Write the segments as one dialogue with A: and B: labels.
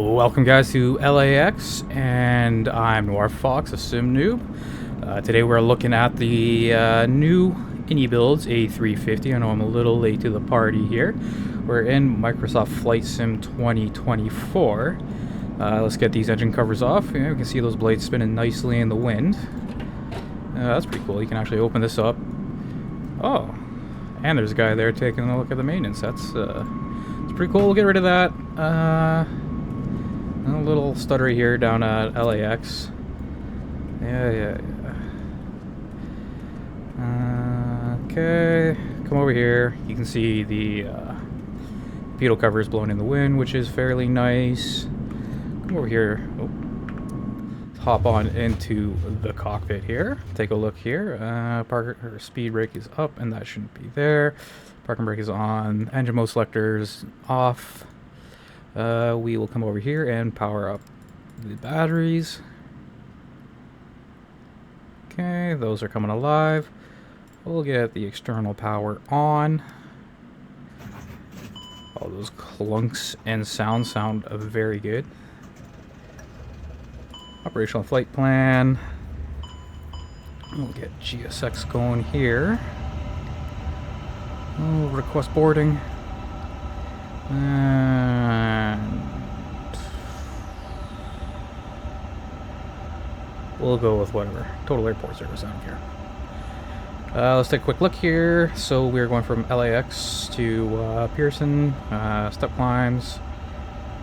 A: Welcome guys to LAX, and I'm Noir Fox, a sim noob. Today we're looking at the new INIbuilds A350. I know I'm a little late to the party here. We're in Microsoft Flight Sim 2024. Let's get these engine covers off. Yeah, we can see those blades spinning nicely in the wind. That's pretty cool. You can actually open this up. Oh, and there's a guy there taking a look at the maintenance. It's pretty cool. We'll get rid of that. A little stuttery here down at LAX. Yeah. Okay, come over here. You can see the pedal covers blowing in the wind, which is fairly nice. Come over here. Let's hop on into the cockpit here. Take a look here. Speed brake is up, and that shouldn't be there. Parking brake is on. Engine mode selectors off. We will come over here and power up the batteries. Okay, those are coming alive. We'll get the external power on. All those clunks and sound very good. Operational flight plan. We'll get GSX going here. Oh, request boarding. And we'll go with whatever. Total airport service, I don't care. Let's take a quick look here. So we're going from LAX to Pearson. Step climbs.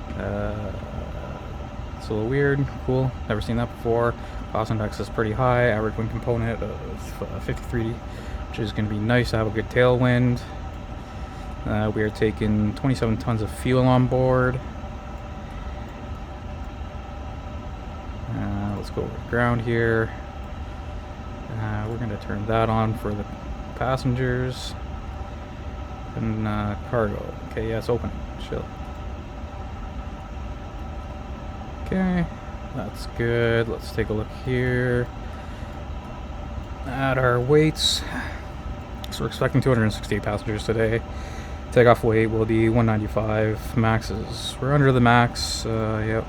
A: It's a little weird. Cool. Never seen that before. Cost index is pretty high. Average wind component of 53, which is going to be nice to have a good tailwind. We are taking 27 tons of fuel on board. Let's go over the ground here. We're going to turn that on for the passengers. And cargo. Okay, yeah, it's open. Chill. Okay, that's good. Let's take a look here at our weights. So we're expecting 268 passengers today. Takeoff weight will be 195. Maxes. We're under the max. Yep.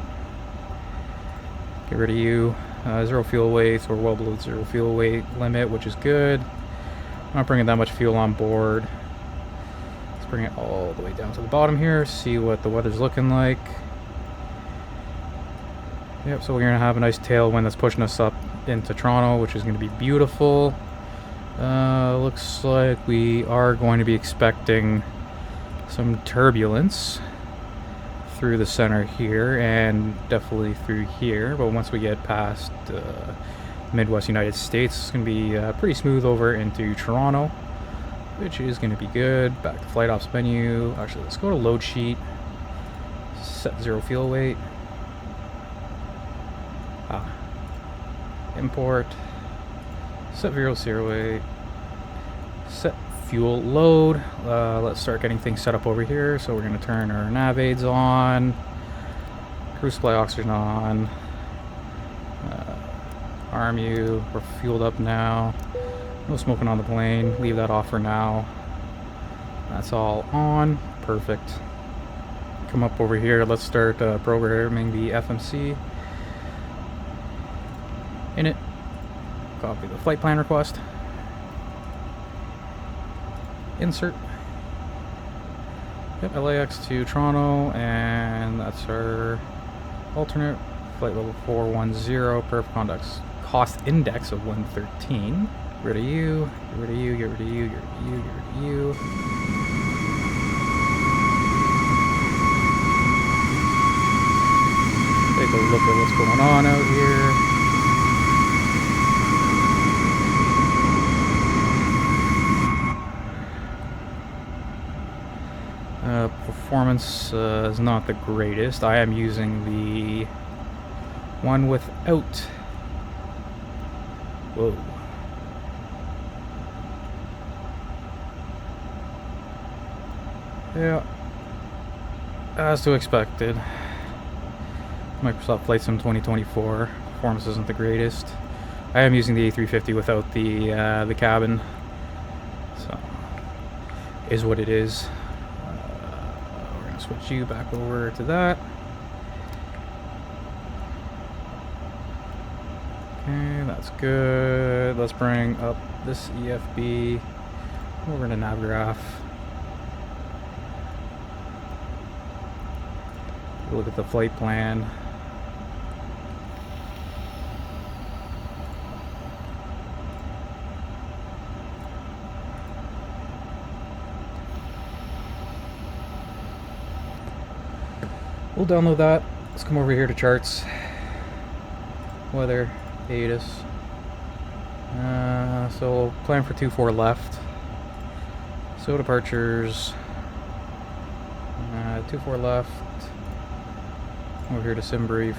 A: Get rid of you. Zero fuel weight. So we're well below the zero fuel weight limit, which is good. I'm not bringing that much fuel on board. Let's bring it all the way down to the bottom here. See what the weather's looking like. Yep. So we're gonna have a nice tailwind that's pushing us up into Toronto, which is going to be beautiful. Looks like we are going to be expecting some turbulence through the center here and definitely through here, but once we get past Midwest United States, it's going to be pretty smooth over into Toronto, which is going to be good. Back to flight ops menu. Actually, let's go to load sheet, set zero fuel weight, import, set zero weight, set fuel load. Let's start getting things set up over here. So we're going to turn our nav aids on, cruise supply oxygen on, RMU, we're fueled up now. No smoking on the plane, leave that off for now. That's all on. Perfect. Come up over here, let's start programming the FMC. In it, copy the flight plan request. Insert. Yep, LAX to Toronto, and that's our alternate flight level 410. Perfect cost index of 113. Get rid of you. Get rid of you. Get rid of you. Get rid of you. Get rid of you. Take a look at what's going on out here. Performance is not the greatest. I am using the one without. Whoa. Yeah. As to expected. Microsoft Flight Sim 2024. Performance isn't the greatest. I am using the A350 without the cabin. So, is what it is. Switch you back over to that. Okay, that's good. Let's bring up this EFB over to NavGraph. Look at the flight plan. We'll download that. Let's come over here to charts. Weather, ATIS. So plan for 2-4 left. So departures. 2-4 left. Over here to sim brief.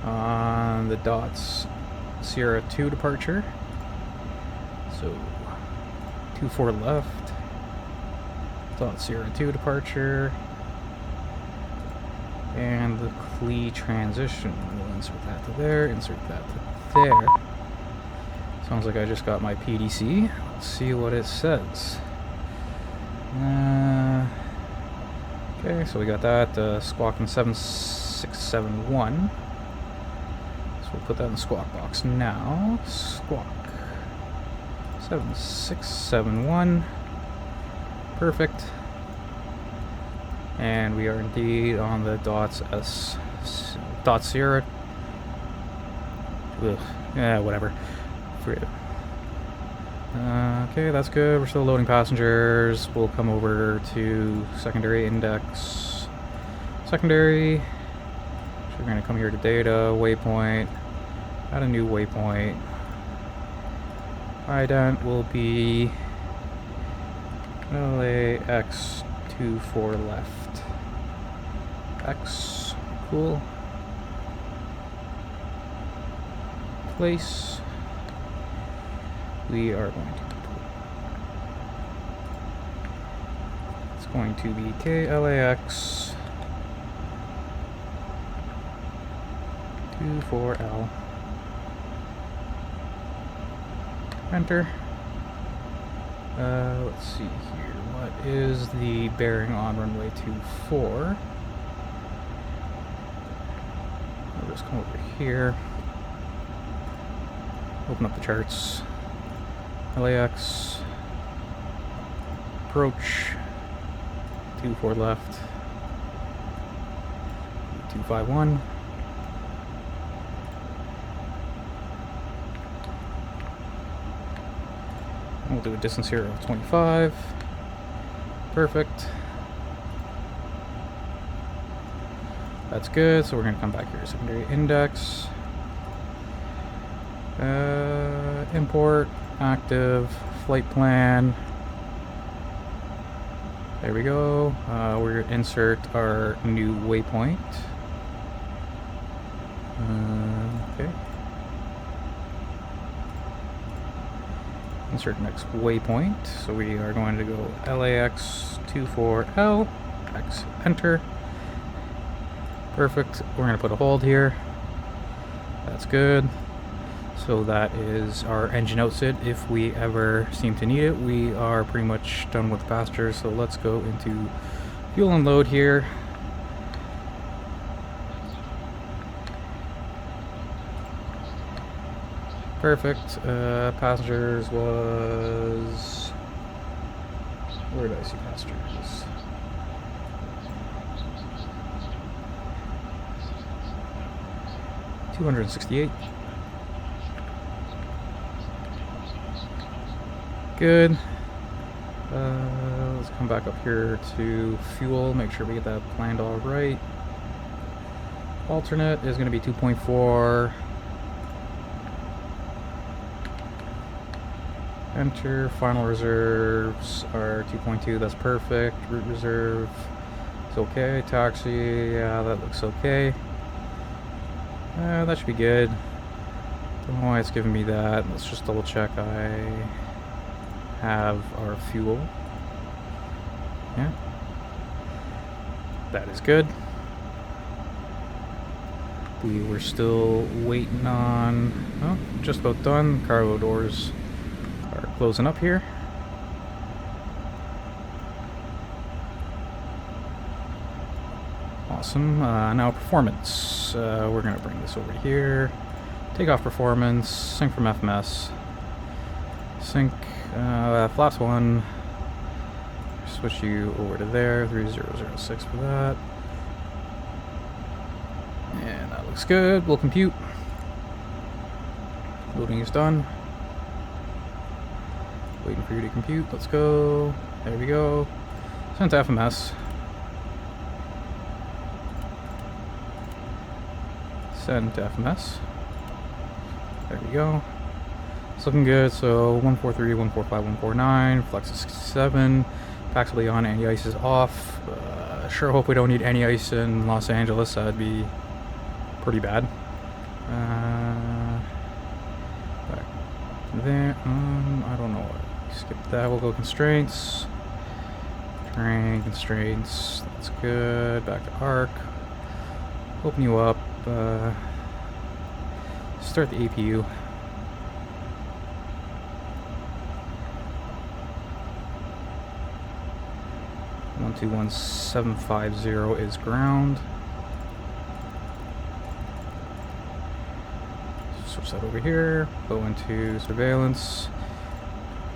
A: On the dots, Sierra 2 departure. So 2-4 left. Dot Sierra 2 departure. And the CLE transition. We'll insert that to there, insert that to there. Sounds like I just got my PDC. Let's see what it says. Okay, so we got that squawking 7671. So we'll put that in the squawk box now. Squawk 7671. Perfect. And we are indeed on the dots dot Sierra. Ugh, yeah, whatever. Forget it. Okay, that's good. We're still loading passengers. We'll come over to secondary index. Secondary. So we're going to come here to data, waypoint. Add a new waypoint. Ident will be LAX 2-4 left. X, cool. Place. We are going to put, it's going to be KLAX 24L. Enter. Let's see here. What is the bearing on runway 24? I'll just come over here. Open up the charts. LAX. Approach. 2-4 left. 251. We'll do a distance here of 25. Perfect. That's good. So we're going to come back here to secondary index. Import, active, flight plan. There we go. We're going to insert our new waypoint. Okay. Insert next waypoint. So we are going to go LAX 24L. X, enter. Perfect. We're going to put a hold here. That's good. So that is our engine outset. If we ever seem to need it, we are pretty much done with passengers. So let's go into fuel and load here. Perfect. Passengers was... Where did I see passengers? $268. Good. Let's come back up here to fuel, make sure we get that planned all right. Alternate is going to be 2.4. Enter. Final reserves are 2.2. That's perfect. Route reserve is okay. Taxi, yeah, that looks okay. That should be good. Don't know why it's giving me that. Let's just double check I have our fuel. Yeah. That is good. We were still waiting on... Oh, just about done. Cargo doors are closing up here. Awesome. Now performance. We're going to bring this over here. Take off performance. Sync from FMS. Sync flaps 1. Switch you over to there. 3006 for that. And that looks good. We'll compute. Loading is done. Waiting for you to compute. Let's go. There we go. Send to FMS. Send to FMS. There we go. It's looking good. So 143, 145, 149. Flex is 67. Paxibly on. Anti-ice is off. Sure hope we don't need any ice in Los Angeles. That'd be pretty bad. Back there. I don't know what. Skip that. We'll go constraints. Terrain constraints. That's good. Back to arc. Open you up. Start the APU. One two one 750 is ground. Switch that over here. Go into surveillance.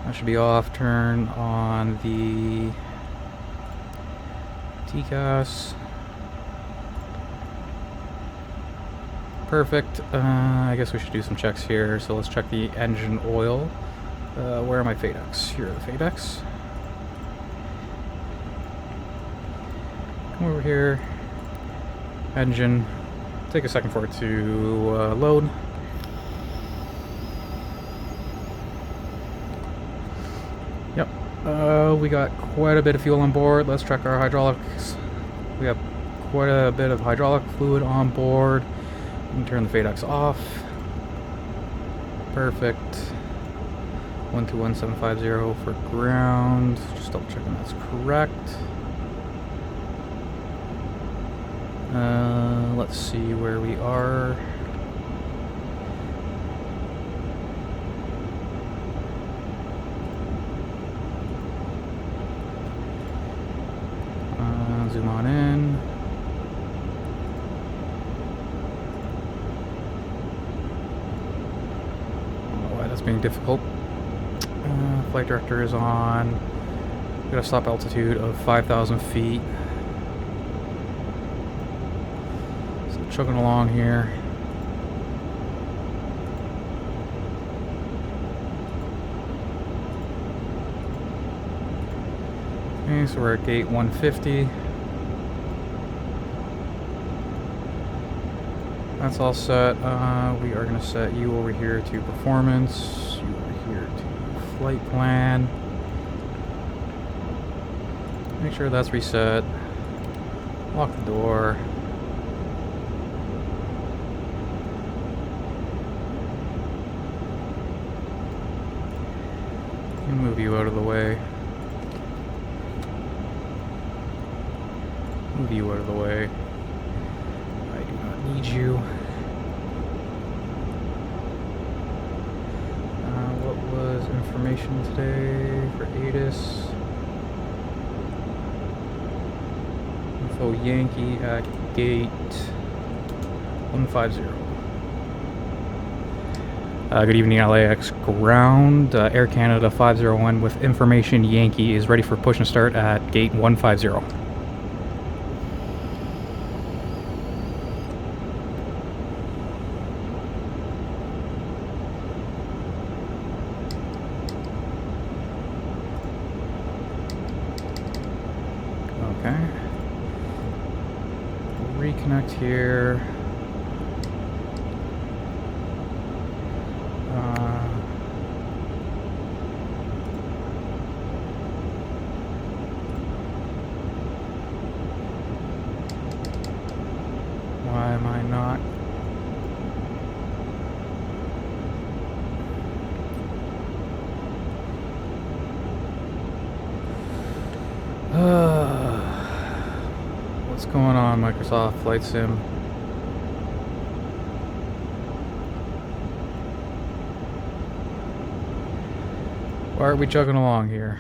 A: That should be off. Turn on the TCAS. Perfect. I guess we should do some checks here. So let's check the engine oil. Where are my FADECs? Here are the FADECs. Come over here. Engine. Take a second for it to load. Yep. We got quite a bit of fuel on board. Let's check our hydraulics. We have quite a bit of hydraulic fluid on board. We can turn the FADECs off. Perfect. 121750 for ground. Just double checking that's correct. Let's see where we are. Zoom on in. That's being difficult. Flight director is on. We got a stop altitude of 5,000 feet. So chugging along here. Okay, so we're at gate 150. That's all set. We are going to set you over here to performance, you over here to flight plan. Make sure that's reset. Lock the door. And move you out of the way. Move you out of the way. I do not need you. What was information today for ATIS? Info Yankee at gate 150. Good evening, LAX ground. Air Canada 501 with information Yankee is ready for push and start at gate 150. Okay. Reconnect here. Why am I not? What's going on, Microsoft Flight Sim? Why are we chugging along here?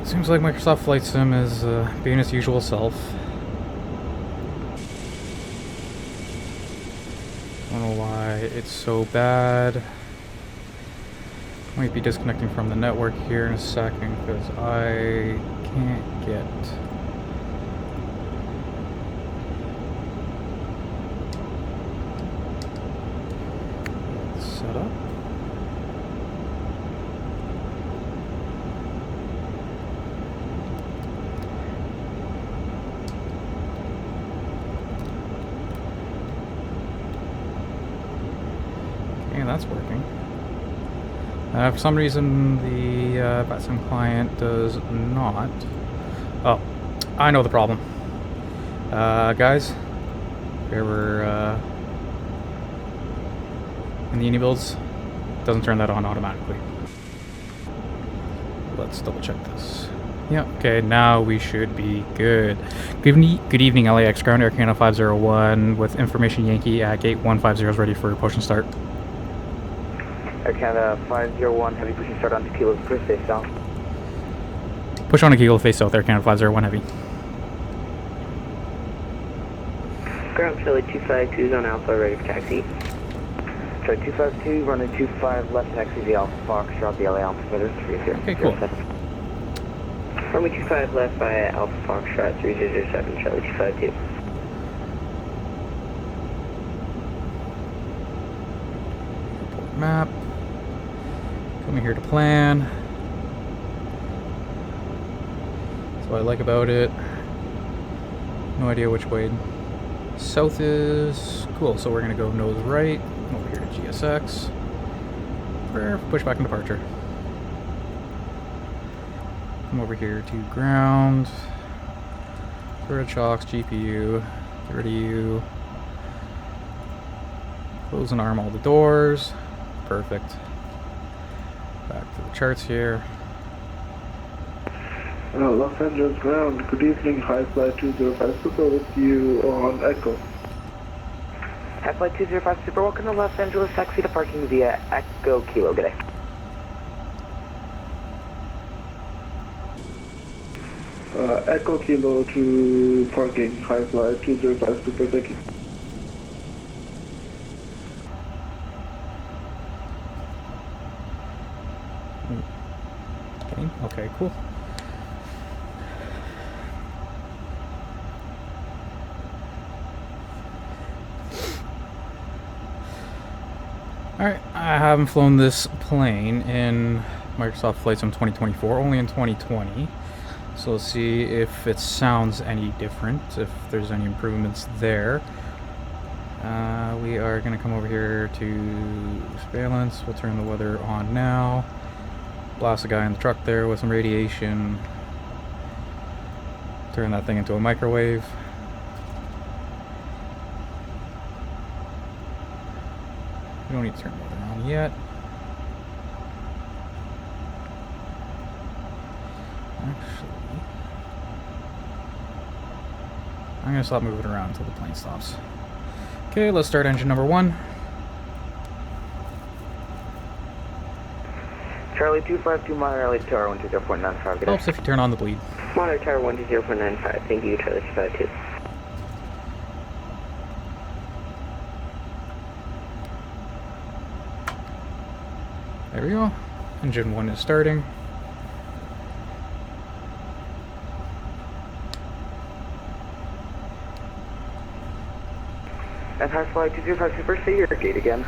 A: Seems like Microsoft Flight Sim is being its usual self. I don't know why it's so bad. Might be disconnecting from the network here in a second because I can't get set up. Okay, that's working. For some reason, the VATSIM client does not. Oh, I know the problem. Guys, if you're ever in the INIbuilds, doesn't turn that on automatically. Let's double check this. Yeah, okay, now we should be good. Good evening, LAX ground, Air Canada 501 with information Yankee at gate 150 is ready for push and start.
B: Air Canada 501, heavy pushing start on 2 kilos, first face south.
A: Push on a kilo face south, Air Canada 501 heavy.
B: Ground Charlie 252 on Alpha, ready for taxi. Charlie 252, running 25 left, taxi the Alpha Fox, drop the LA altimeter, 30.
A: Okay, cool.
B: Runway 25 left by Alpha Fox, 3007, Charlie 252.
A: Map. Coming here to plan. That's what I like about it. No idea which way south is. Cool, so we're gonna go nose right, over here to GSX. Push back in departure. Come over here to ground. Get rid of chocks, GPU. Get rid of you. Close and arm all the doors. Perfect. Back to the charts here.
C: Los Angeles ground, good evening, high flight 205 Super with you on Echo.
B: High flight 205 Super, welcome to Los Angeles, taxi to parking via Echo Kilo, good day.
C: Echo Kilo to parking, high flight 205 Super, thank you.
A: Okay, cool. Alright, I haven't flown this plane in Microsoft Flight Sim 2024, only in 2020. So let's see if it sounds any different, if there's any improvements there. We are going to come over here to surveillance. We'll turn the weather on now. Blast a guy in the truck there with some radiation. Turn that thing into a microwave. We don't need to turn the weather on yet. Actually, I'm going to stop moving around until the plane stops. Okay, let's start engine number 1.
B: Charlie 252, monitor LA Tower 120.95, good
A: Helps if you turn on the bleed.
B: Monitor Tower 120.95, thank you, Charlie 252.
A: There we go. Engine 1 is starting.
B: And high flight 205 Super, say your gate again.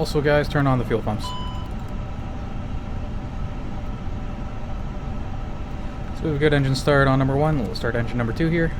A: Also, guys, turn on the fuel pumps. So we have a good engine start on number 1. We'll start engine number 2 here.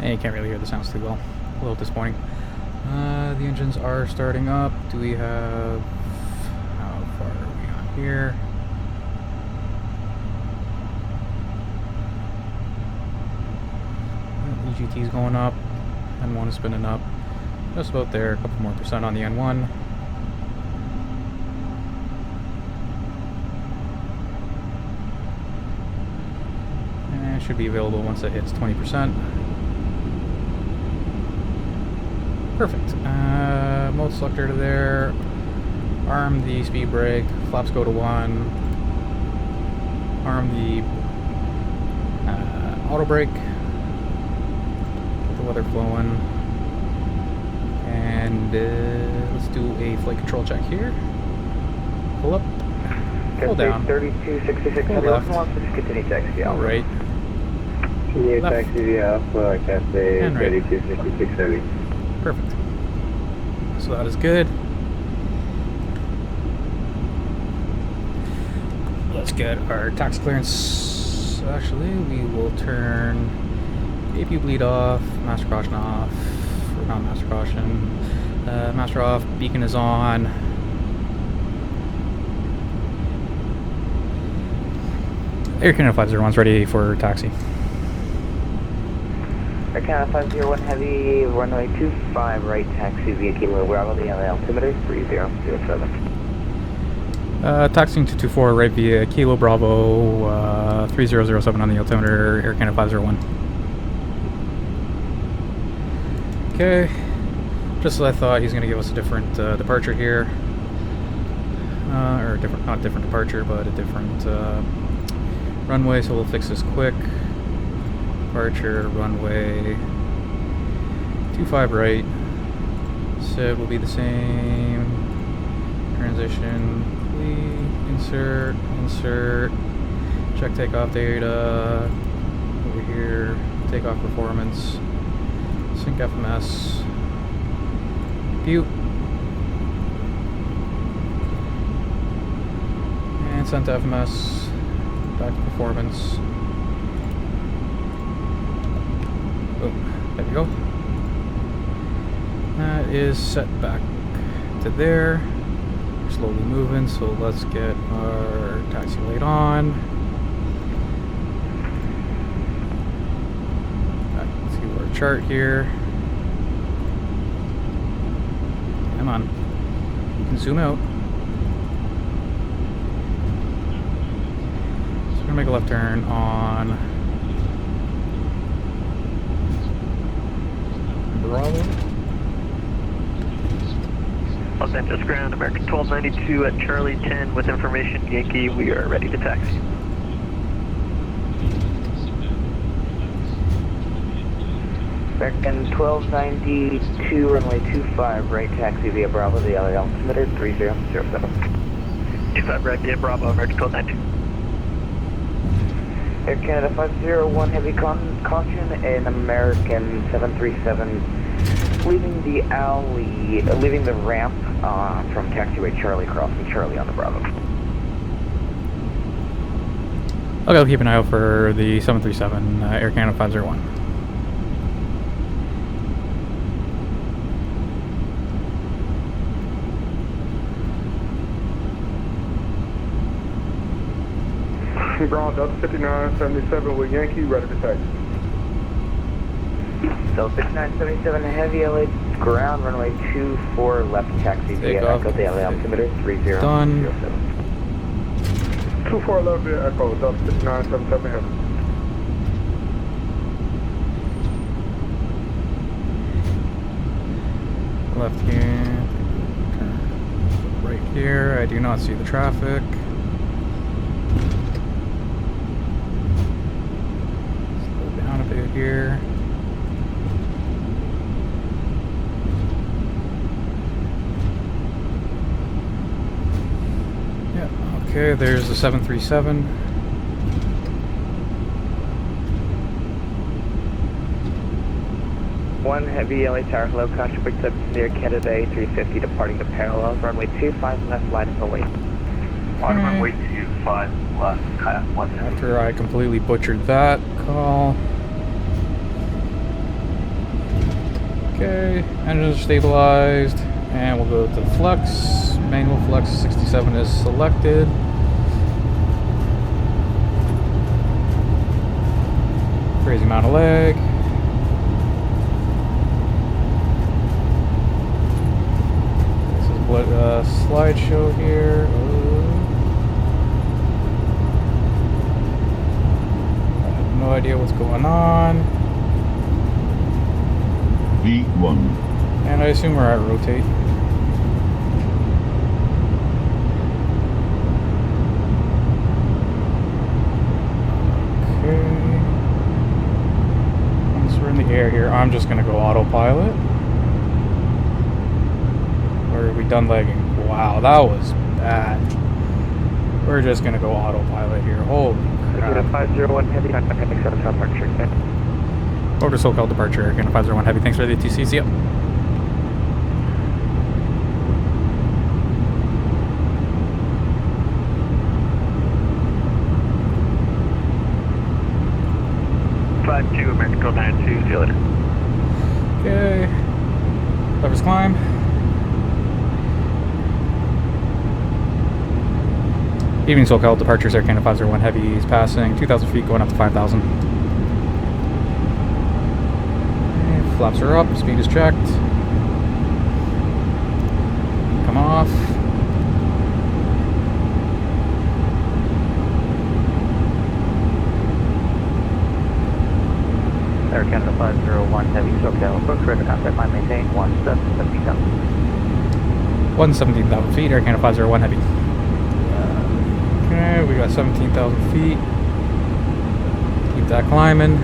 A: And you can't really hear the sounds too well. A little disappointing. The engines are starting up. Do we have... How far are we on here? EGT's going up. N1 is spinning up. Just about there. A couple more percent on the N1. And it should be available once it hits 20%. Perfect. Mode selector to there. Arm the speed brake. Flaps go to 1. Arm the auto brake. Get the weather flowing. And let's do a flight control check here. Pull up. Pull down.
B: 3266.
A: Pull left.
B: Just continue taxi out.
A: Right.
D: Continue
A: Left.
D: taxi Alpha, Cafe
A: And right.
D: 3256 heavy.
A: Perfect. So that is good. Let's get our tax clearance. Actually, we will turn AP bleed off, master caution off, or not master caution. Master off, beacon is on. Air Canada 501's ready for taxi.
B: Air Canada 501 Heavy, runway 25 right, taxi via Kilo Bravo, the LA altimeter 3007.
A: Taxiing to 24 right via Kilo Bravo 3007 on the altimeter, Air Canada 501. Okay, just as I thought, he's going to give us a different departure here. Or different, not different departure, but a different runway, so we'll fix this quick. Departure, runway 25 right. SID will be the same. Transition, insert, check takeoff data. Over here, takeoff performance, sync FMS, Butte, and send to FMS, back to performance. Boom. There we go. That is set back to there. We're slowly moving, so let's get our taxi light on. Let's see our chart here. Come on. You can zoom out. So we're gonna make a left turn on Bravo.
E: Los Angeles ground, American 1292 at Charlie 10 with information Yankee, we are ready to taxi.
B: American 1292, runway 25 right, taxi via Bravo, the LA altimeter 3007.
E: 25 right via Bravo, American 1292.
B: Air Canada 501 heavy caution and American 737 leaving the alley, leaving the ramp from taxiway Charlie, crossing Charlie on the Bravo.
A: Okay, I'll keep an eye out for the 737 Air Canada 501.
C: Ground Delta 5977 with Yankee, ready to taxi.
B: So 6977 heavy LA ground, runway 24 left, taxi via
A: Take off.
B: Echo, the LA altimeter 3007.
A: Done.
C: 2411 via Echo, Delta 5977 heavy.
A: left hand, turn right here. I do not see the traffic. Slow down a bit here. Yeah, okay, there's the 737.
B: One heavy LA Tower, hello, caution, picked up near Canada A350, departing to parallel, runway 25 left, line until wait.
E: On runway 25 left, kayak 1 heavy.
A: After I completely butchered that call. Okay, engines are stabilized, and we'll go to the flex. Manual flex 67 is selected. Crazy amount of lag. What slideshow here? I have no idea what's going on.
F: V1.
A: And I assume we're at rotate. Okay. Once we're in the air here, I'm just gonna go autopilot. Or are we done lagging? Wow, that was bad. We're just gonna go autopilot here. Holy crap.
B: 501 heavy, contact departure.
A: Order SoCal departure, again 501 heavy. Thanks for the ATC. See ya.
E: American 1292, see you later.
A: Okay. Levers climb. Evening SoCal departures, Air Canada 501 heavy is passing 2,000 feet, going up to 5,000. Flaps are up, speed is checked. Come off.
B: Air Canada 501 heavy, SoCal, approach radar contact line maintain
A: 17,000 feet, Air Canada 501 heavy. Okay, we got 17,000 feet. Keep that climbing.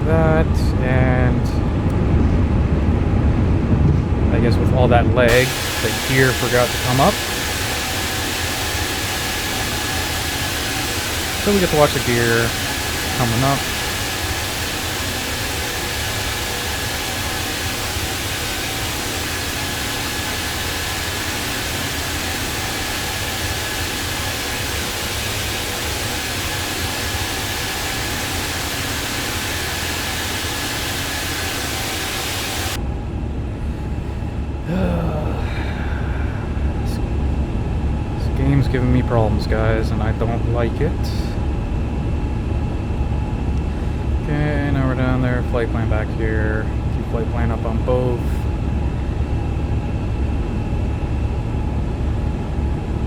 A: That, and I guess with all that lag, the gear forgot to come up. So we get to watch the gear coming up. This game's giving me problems, guys, and I don't like it. Okay, now we're down there. Flight plan back here. Keep flight plan up on both.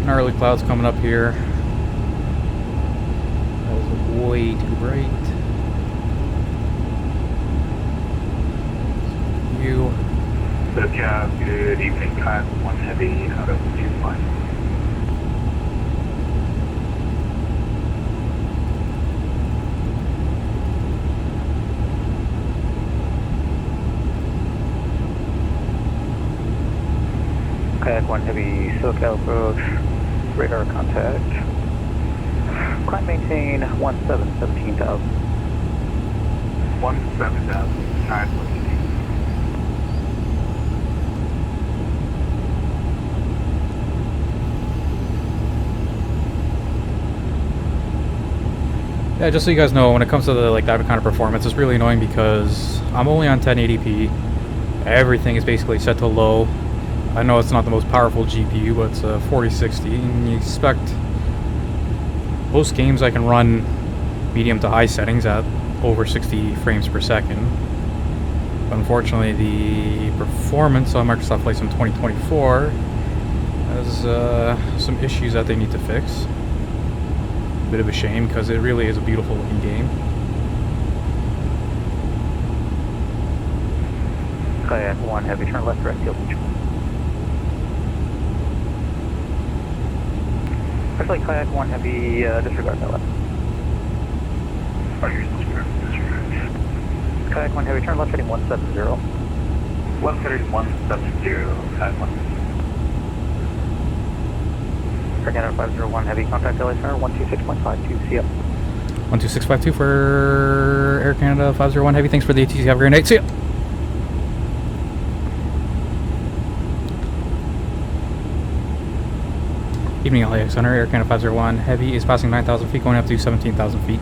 A: Gnarly clouds coming up here. That was way too bright. You.
E: SoCal, good evening, kayak 1 heavy out of 25.
B: Kayak 1 heavy, SoCal approach, radar contact. Climb maintain 17,000.
E: 17,000, kayak 1 heavy.
A: Yeah, just so you guys know, when it comes to that kind of performance, it's really annoying because I'm only on 1080p. Everything is basically set to low. I know it's not the most powerful GPU, but it's a 4060, and you expect most games I can run medium to high settings at over 60 frames per second. But unfortunately, the performance on Microsoft Flight Sim 2024 has some issues that they need to fix. Bit of a shame because it really is a beautiful looking game.
F: Kayak 1 Heavy, turn left direct field control. Actually, Kayak 1 Heavy, disregard that left. Kayak 1 Heavy, turn left heading 170.
E: 130-170, Kayak 1.
F: Air Canada 501 Heavy, contact LA Center 126.52 CL.
A: 12652 for Air Canada 501 Heavy. Thanks for the ATC. Have a great night. See ya. Evening, LAX Center. Air Canada 501 Heavy is passing 9,000 feet, going up to 17,000 feet.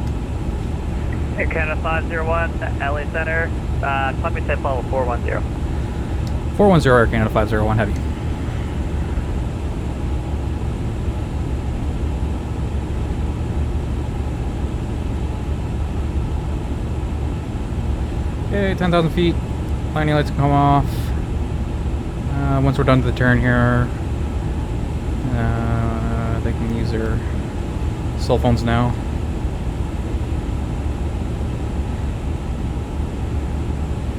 F: Air Canada 501 LA Center, climb me type level 410.
A: 410 Air Canada 501 Heavy. Okay, 10,000 feet. Landing lights come off. Once we're done to the turn here, they can use their cell phones now.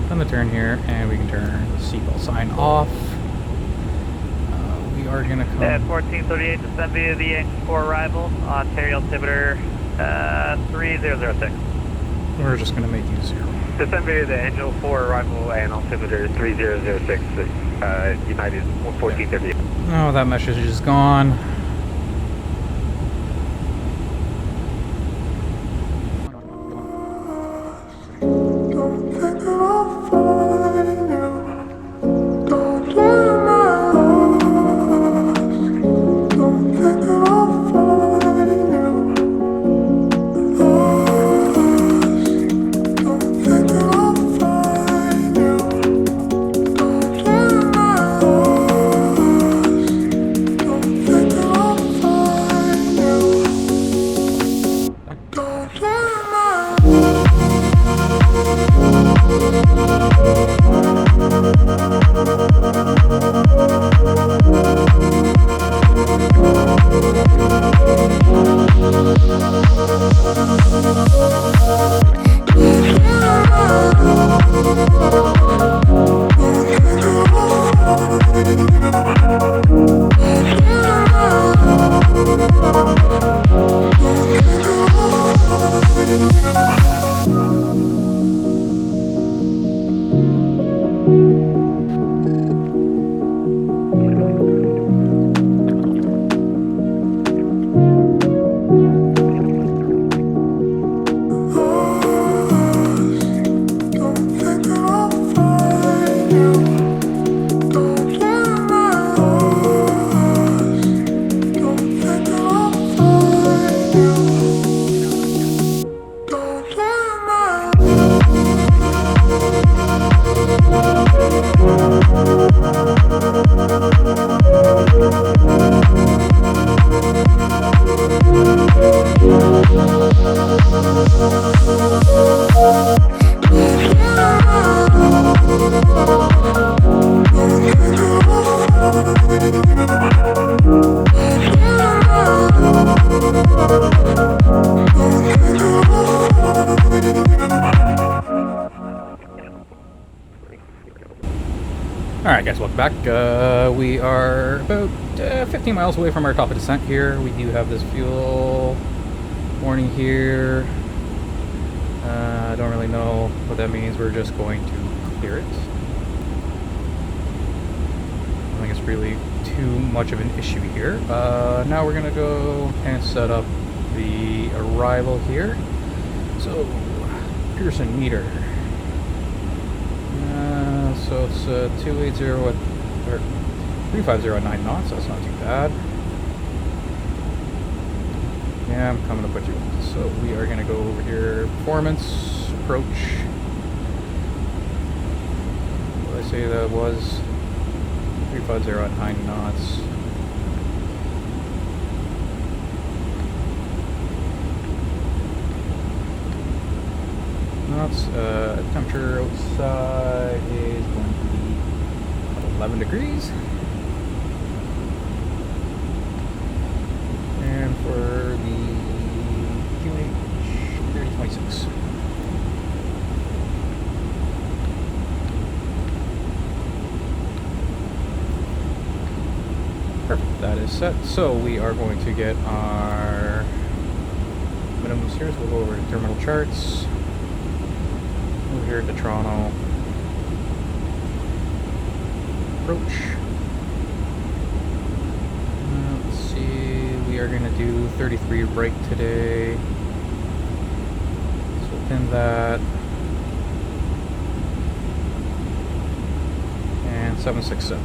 A: Done the turn here, and we can turn the seatbelt sign off. We are gonna come.
F: At 1438, descend via the engine for arrival, Ontario altimeter 3006.
A: We're just gonna make you 0.
E: Descend via the Angel 4 arrival and altimeter 3006, United 1438.
A: Oh, that message is gone. Alright guys, welcome back. We are about 15 miles away from our top of descent here. We do have this fuel warning here. I don't really know what that means. We're just going to clear it. I don't think it's really too much of an issue here. Now we're going to go and set up the arrival here. So, Pearson meter. So it's 280 or 350 at 9 knots, so that's not too bad. Yeah, I'm coming to put you in. So we are going to go over here, performance, approach. What did I say that was? 350 at 9 knots. Temperature outside is going to be 11 degrees. And for the QH, 3026. is set. So we are going to get our minimums here. So we'll go over to terminal charts. Over here to Toronto. Approach. Let's see. We are going to do 33 right today. So pin that. And 767.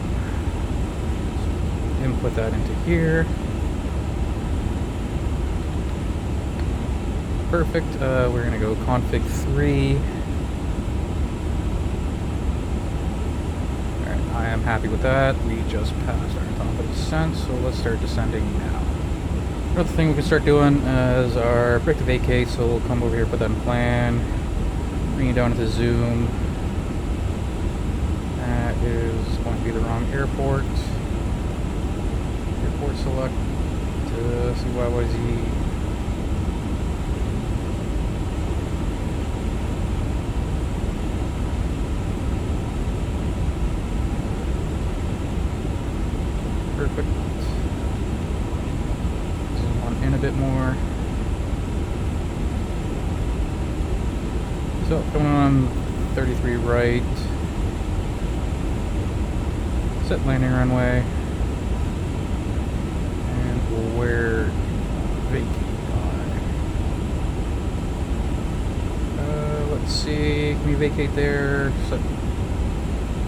A: So input that into here. Perfect. We're going to go config 3. Alright, I am happy with that. We just passed our top of descent, so let's start descending now. Another thing we can start doing is our break to vacate, so we'll come over here, put that in plan, bring it down to zoom. That is going to be the wrong airport. Airport select, CYYZ. Perfect. Zoom on in a bit more. So coming on 33 right. Set landing runway. And where vacate on. Let's see. Can we vacate there? So,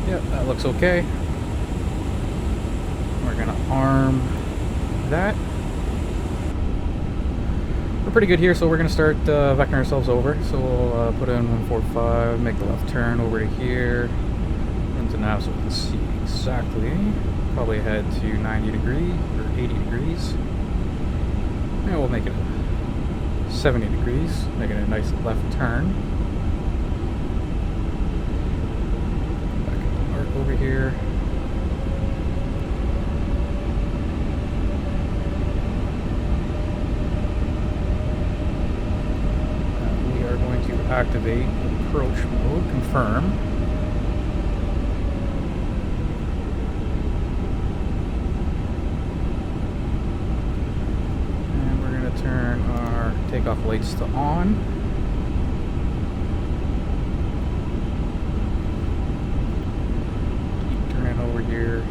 A: yeah, that looks okay. We're gonna arm that. We're pretty good here, so we're gonna start vectoring ourselves over. So we'll put in 145, make the left turn over to here, into now, so we can see exactly. Probably head to 90 degrees or 80 degrees. And we'll make it 70 degrees, making a nice left turn. Back at the mark over here. Activate approach mode, confirm. And we're going to turn our takeoff lights to on. Keep turning over here.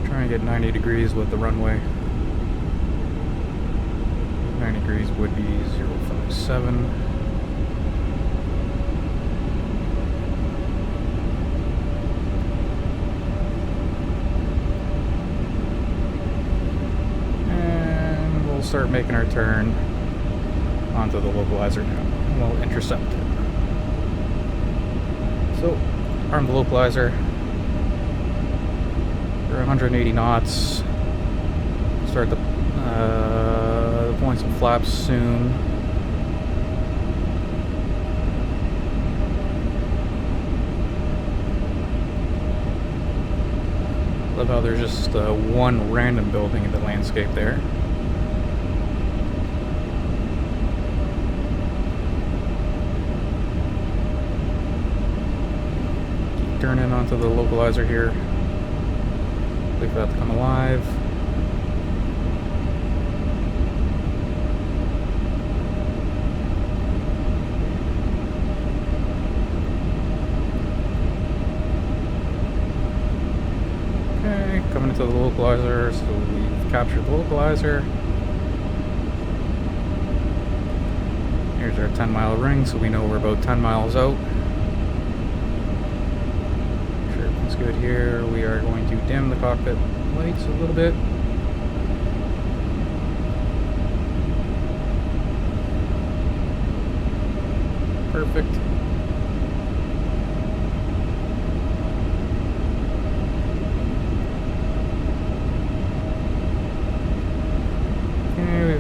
A: Try and get 90 degrees with the runway. 90 degrees would be 057. And we'll start making our turn onto the localizer now. And we'll intercept it. So, arm the localizer. We're 180 knots. Start the pulling some flaps soon. Love how there's just one random building in the landscape there. Keep turning onto the localizer here. Wait for that to come alive. Coming into the localizer, so we've captured the localizer. Here's our 10-mile ring, so we know we're about 10 miles out. Sure, everything's good here. We are going to dim the cockpit lights a little bit. Perfect.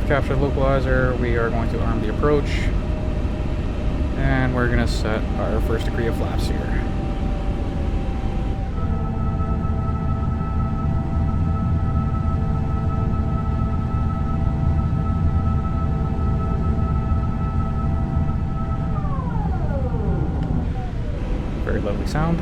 A: Capture the localizer, we are going to arm the approach, and we're going to set our first degree of flaps here. Very lovely sound.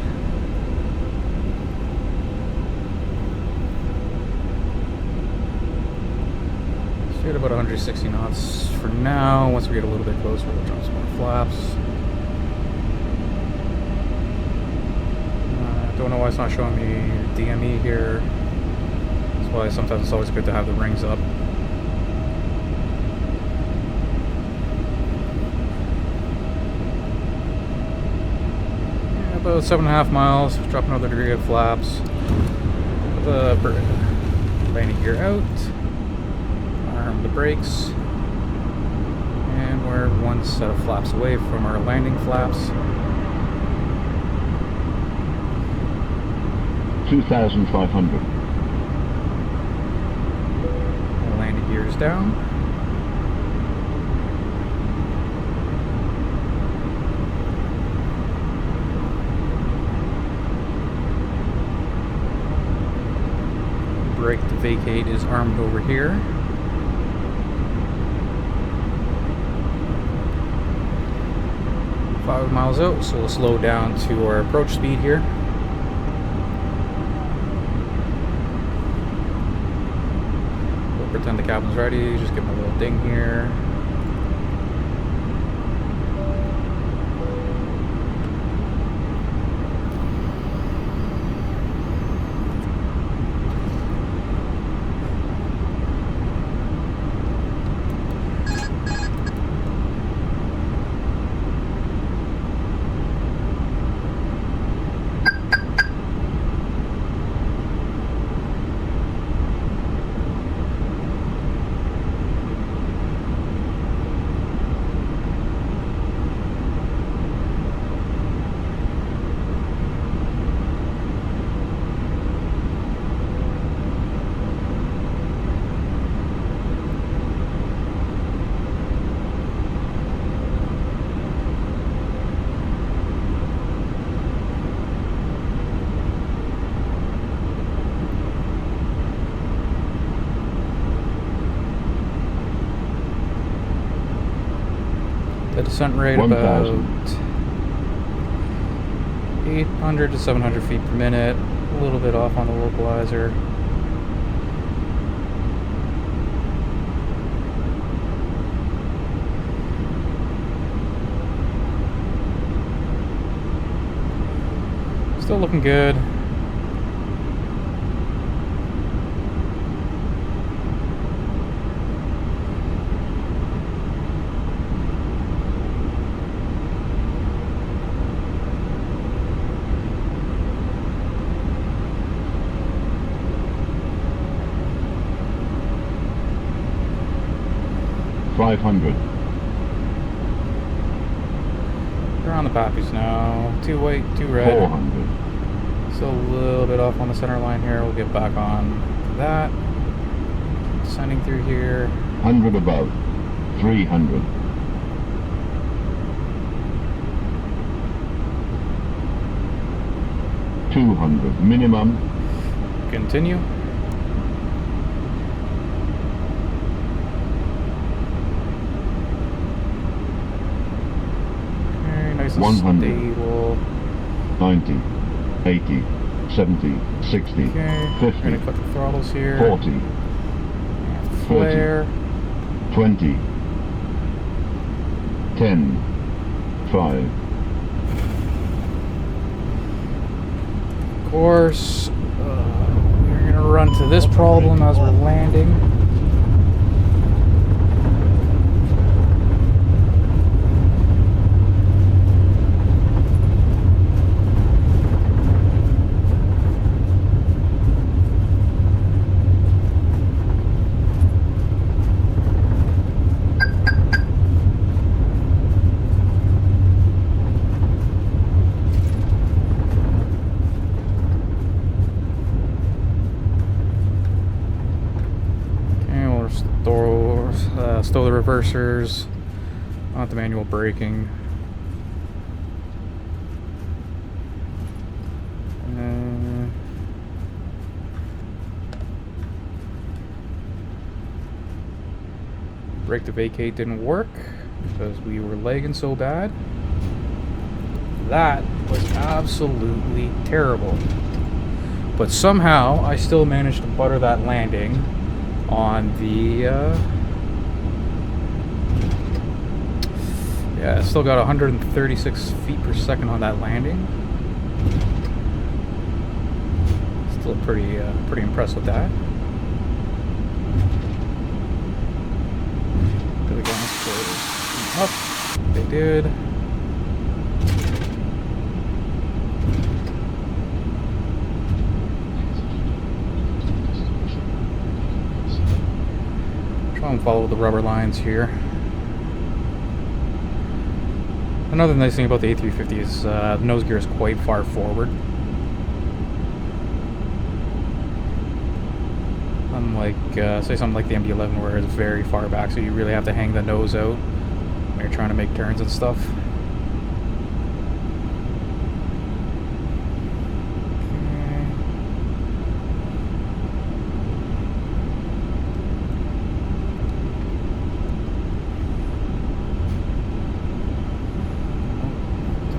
A: Shoot about 160 knots for now. Once we get a little bit closer, we'll drop some more flaps. Don't know why it's not showing me DME here. That's why sometimes it's always good to have the rings up. Yeah, about 7.5 miles. Drop another degree of flaps. Put the landing gear out. Arm the brakes. And we're one set of flaps away from our landing flaps.
G: 2,500.
A: Landing gears down. Brake to vacate is armed over here. Five miles out, so we'll slow down to our approach speed here. Pretend the cabin's ready, just give them a little ding here. The descent rate
G: 1,000.
A: about 800 to 700 feet per minute. A little bit off on the localizer. Still looking good.
G: $500.
A: We're on the poppies now. 2 white, 2 red.
G: $400.
A: Still a little bit off on the center line here. We'll get back on that. Descending through here.
G: 100 above. 300. $200 minimum.
A: Continue. Okay, nice and
G: 100.
A: stable.
G: 90, 80, 70, 60,
A: Okay,
G: 50,
A: we're gonna cut the throttles here.
G: 40,
A: Flare.
G: 20, 10, 5,
A: Of course, we're gonna run to this problem as we're landing. Stow the reversers, not the manual braking. Brake to vacate didn't work because we were lagging so bad. That was absolutely terrible. But somehow I still managed to butter that landing on the Yeah, still got 136 feet per second on that landing. Still pretty impressed with that. Do the gas close up. They did. Try and follow the rubber lines here. Another nice thing about the A350 is the nose gear is quite far forward. Unlike, say something like the MD-11 where it's very far back, so you really have to hang the nose out when you're trying to make turns and stuff.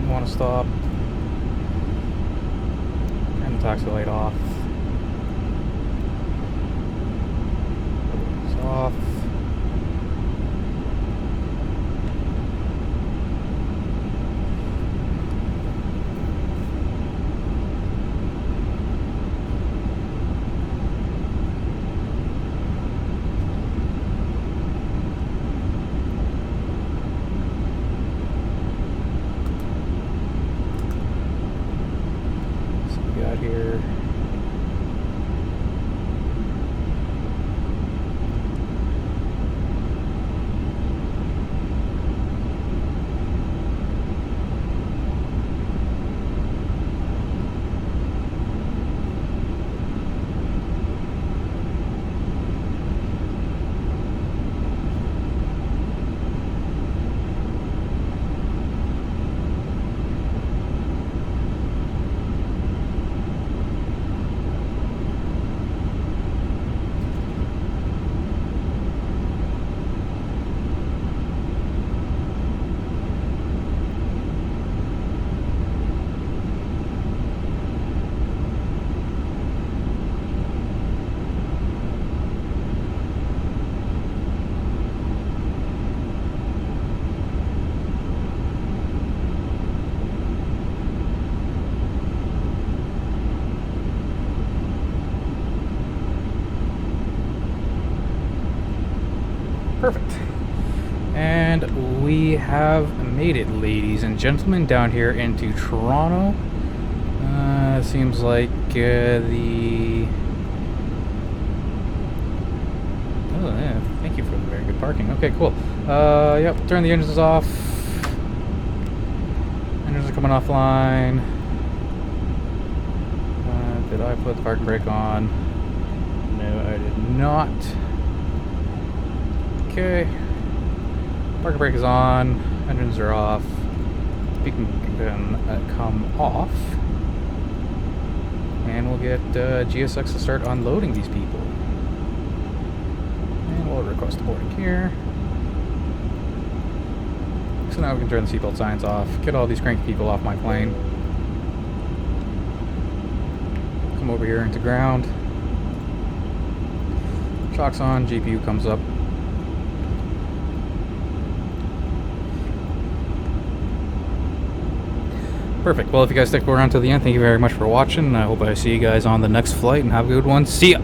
A: Want to stop. Turn the taxi light off. It's off. Here. Perfect. And we have made it, ladies and gentlemen, down here into Toronto. Seems like the... Oh, yeah. Thank you for the very good parking. Okay, cool. Yep, turn the engines off. Engines are coming offline. Did I put the parking brake on? No, I did not. Okay. Parking brake is on. Engines are off. Beacon can come off. And we'll get GSX to start unloading these people. And we'll request a boarding here. So now we can turn the seatbelt signs off, get all these cranky people off my plane. Come over here into ground. Shocks on, GPU comes up. Perfect. Well, if you guys stick around to the end, thank you very much for watching. I hope I see you guys on the next flight, and have a good one. See ya!